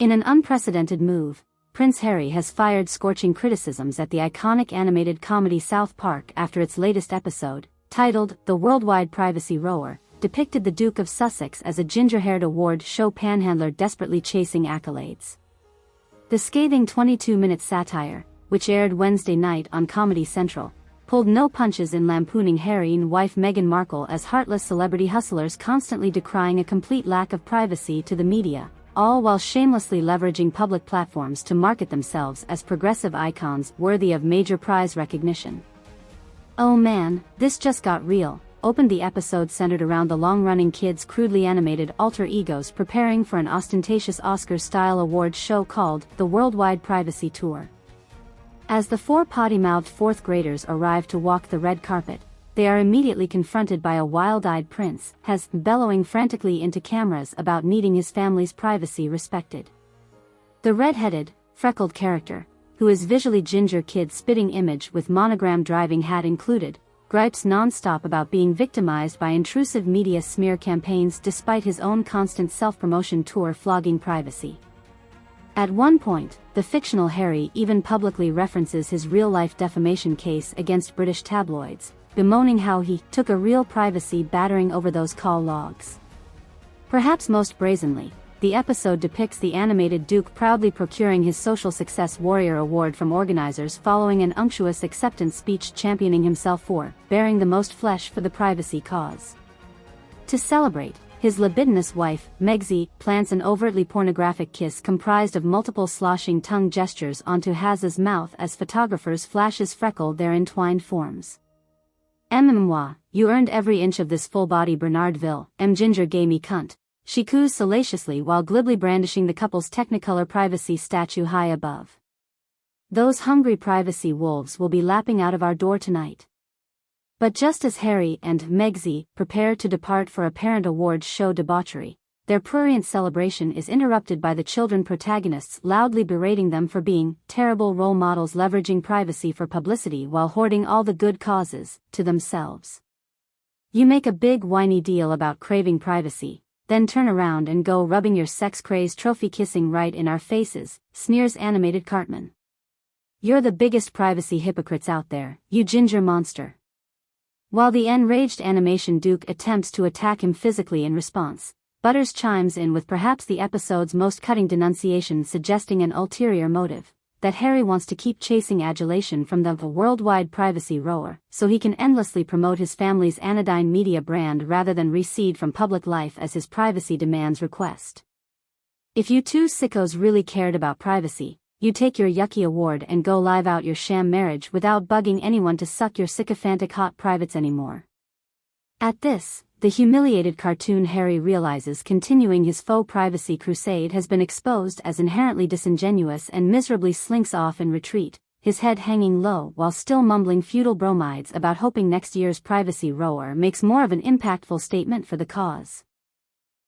In an unprecedented move, Prince Harry has fired scorching criticisms at the iconic animated comedy South Park after its latest episode, titled The Worldwide Privacy Rower, depicted the Duke of Sussex as a ginger-haired award show panhandler desperately chasing accolades. The scathing 22-minute satire, which aired Wednesday night on Comedy Central, pulled no punches in lampooning Harry and wife Meghan Markle as heartless celebrity hustlers constantly decrying a complete lack of privacy to the media, all while shamelessly leveraging public platforms to market themselves as progressive icons worthy of major prize recognition. "Oh man, this just got real," opened the episode centered around the long-running kids' crudely animated alter egos preparing for an ostentatious Oscar-style awards show called The Worldwide Privacy Tour. As the four potty-mouthed fourth graders arrive to walk the red carpet, they are immediately confronted by a wild-eyed prince, bellowing frantically into cameras about needing his family's privacy respected. The red-headed, freckled character, who is visually ginger kid spitting image with monogram driving hat included, gripes non-stop about being victimized by intrusive media smear campaigns despite his own constant self-promotion tour flogging privacy. At one point, the fictional Harry even publicly references his real-life defamation case against British tabloids, bemoaning how he took a real privacy battering over those call logs. Perhaps most brazenly, the episode depicts the animated Duke proudly procuring his Social Success Warrior award from organizers following an unctuous acceptance speech championing himself for bearing the most flesh for the privacy cause. To celebrate, his libidinous wife, Megxie, plants an overtly pornographic kiss comprised of multiple sloshing tongue gestures onto Haz's mouth as photographers flashes freckle their entwined forms. "Moi, you earned every inch of this full-body Bernardville, ginger gamey cunt," she coos salaciously while glibly brandishing the couple's Technicolor privacy statue high above. "Those hungry privacy wolves will be lapping out of our door tonight." But just as Harry and Megxie prepare to depart for apparent awards show debauchery, their prurient celebration is interrupted by the children protagonists loudly berating them for being terrible role models leveraging privacy for publicity while hoarding all the good causes to themselves. "You make a big whiny deal about craving privacy, then turn around and go rubbing your sex-crazed trophy-kissing right in our faces," sneers animated Cartman. "You're the biggest privacy hypocrites out there, you ginger monster." While the enraged animation Duke attempts to attack him physically in response, Butters chimes in with perhaps the episode's most cutting denunciation suggesting an ulterior motive, that Harry wants to keep chasing adulation from the worldwide privacy rower so he can endlessly promote his family's anodyne media brand rather than recede from public life as his privacy demands request. "If you two sickos really cared about privacy, you take your yucky award and go live out your sham marriage without bugging anyone to suck your sycophantic hot privates anymore." At this, the humiliated cartoon Harry realizes continuing his faux privacy crusade has been exposed as inherently disingenuous and miserably slinks off in retreat, his head hanging low while still mumbling futile bromides about hoping next year's privacy rower makes more of an impactful statement for the cause.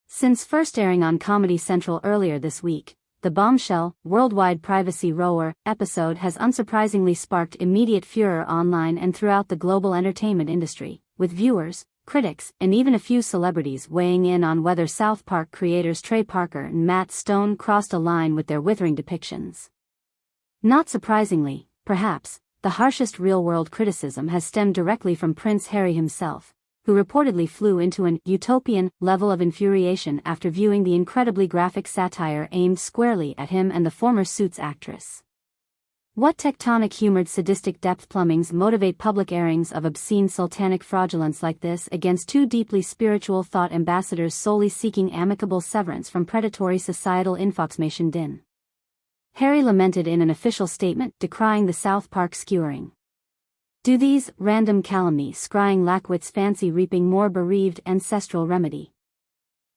Since first airing on Comedy Central earlier this week, the bombshell, Worldwide Privacy Rower episode has unsurprisingly sparked immediate furor online and throughout the global entertainment industry, with viewers, critics, and even a few celebrities weighing in on whether South Park creators Trey Parker and Matt Stone crossed a line with their withering depictions. Not surprisingly, perhaps, the harshest real-world criticism has stemmed directly from Prince Harry himself, who reportedly flew into an utopian level of infuriation after viewing the incredibly graphic satire aimed squarely at him and the former Suits actress. What tectonic-humored sadistic depth plumbings motivate public airings of obscene sultanic fraudulence like this against two deeply spiritual thought ambassadors solely seeking amicable severance from predatory societal infoxmation din? Harry lamented in an official statement decrying the South Park skewering. "Do these random calumnies scrying lackwits fancy reaping more bereaved ancestral remedy?"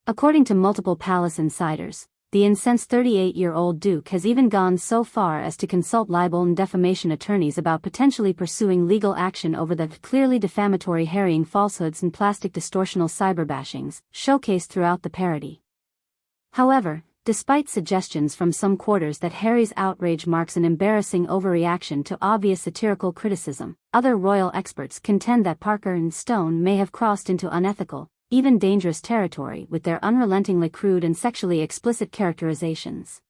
According to multiple palace insiders, the incensed 38-year-old Duke has even gone so far as to consult libel and defamation attorneys about potentially pursuing legal action over the clearly defamatory harrying falsehoods and plastic distortional cyberbashings showcased throughout the parody. However, despite suggestions from some quarters that Harry's outrage marks an embarrassing overreaction to obvious satirical criticism, other royal experts contend that Parker and Stone may have crossed into unethical, even dangerous territory with their unrelentingly crude and sexually explicit characterizations.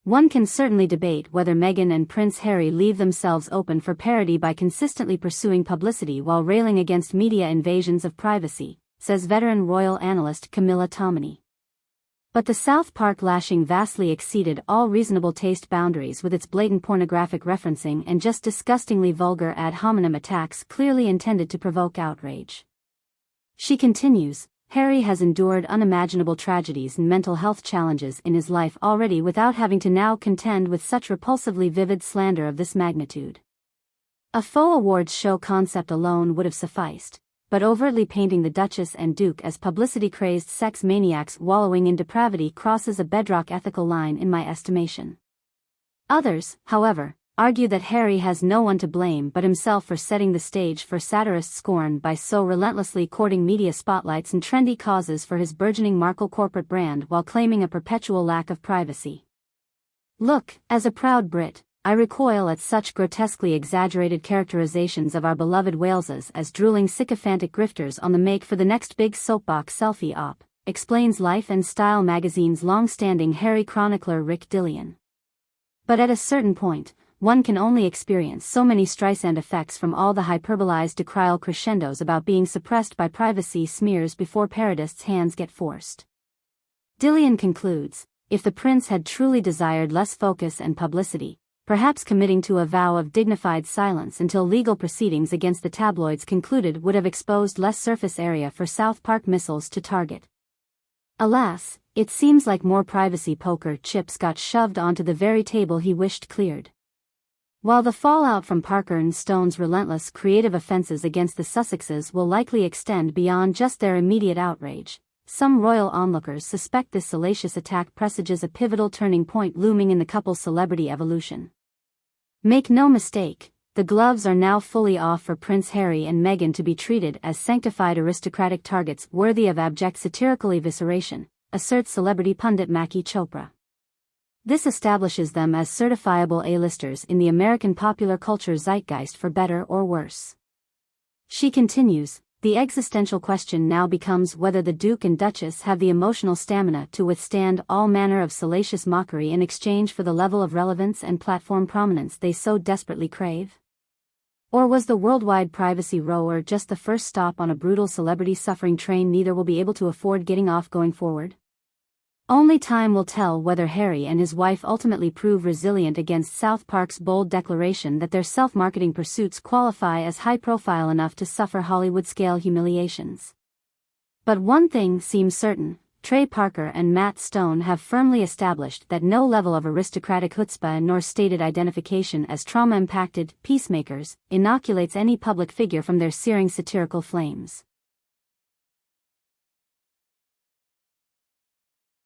One can certainly debate whether Meghan and Prince Harry leave themselves open for parody by consistently pursuing publicity while railing against media invasions of privacy, says veteran royal analyst Camilla Tominey. But the South Park lashing vastly exceeded all reasonable taste boundaries with its blatant pornographic referencing and just disgustingly vulgar ad hominem attacks clearly intended to provoke outrage. She continues, Harry has endured unimaginable tragedies and mental health challenges in his life already without having to now contend with such repulsively vivid slander of this magnitude. A faux awards show concept alone would have sufficed, but overtly painting the Duchess and Duke as publicity-crazed sex maniacs wallowing in depravity crosses a bedrock ethical line in my estimation. Others, however, argue that Harry has no one to blame but himself for setting the stage for satirist scorn by so relentlessly courting media spotlights and trendy causes for his burgeoning Markle corporate brand while claiming a perpetual lack of privacy. Look, as a proud Brit, I recoil at such grotesquely exaggerated characterizations of our beloved Waleses as drooling sycophantic grifters on the make for the next big soapbox selfie op, explains Life and Style magazine's long-standing Harry chronicler Rick Dillian. But at a certain point, one can only experience so many Streisand effects from all the hyperbolized decrial crescendos about being suppressed by privacy smears before parodists' hands get forced. Dillian concludes, if the prince had truly desired less focus and publicity, perhaps committing to a vow of dignified silence until legal proceedings against the tabloids concluded would have exposed less surface area for South Park missiles to target. Alas, it seems like more privacy poker chips got shoved onto the very table he wished cleared. While the fallout from Parker and Stone's relentless creative offenses against the Sussexes will likely extend beyond just their immediate outrage, some royal onlookers suspect this salacious attack presages a pivotal turning point looming in the couple's celebrity evolution. Make no mistake, the gloves are now fully off for Prince Harry and Meghan to be treated as sanctified aristocratic targets worthy of abject satirical evisceration, asserts celebrity pundit Maki Chopra. This establishes them as certifiable A-listers in the American popular culture zeitgeist for better or worse. She continues, the existential question now becomes whether the Duke and Duchess have the emotional stamina to withstand all manner of salacious mockery in exchange for the level of relevance and platform prominence they so desperately crave. Or was the worldwide privacy rower just the first stop on a brutal celebrity-suffering train neither will be able to afford getting off going forward? Only time will tell whether Harry and his wife ultimately prove resilient against South Park's bold declaration that their self-marketing pursuits qualify as high-profile enough to suffer Hollywood-scale humiliations. But one thing seems certain, Trey Parker and Matt Stone have firmly established that no level of aristocratic chutzpah nor stated identification as trauma-impacted peacemakers inoculates any public figure from their searing satirical flames.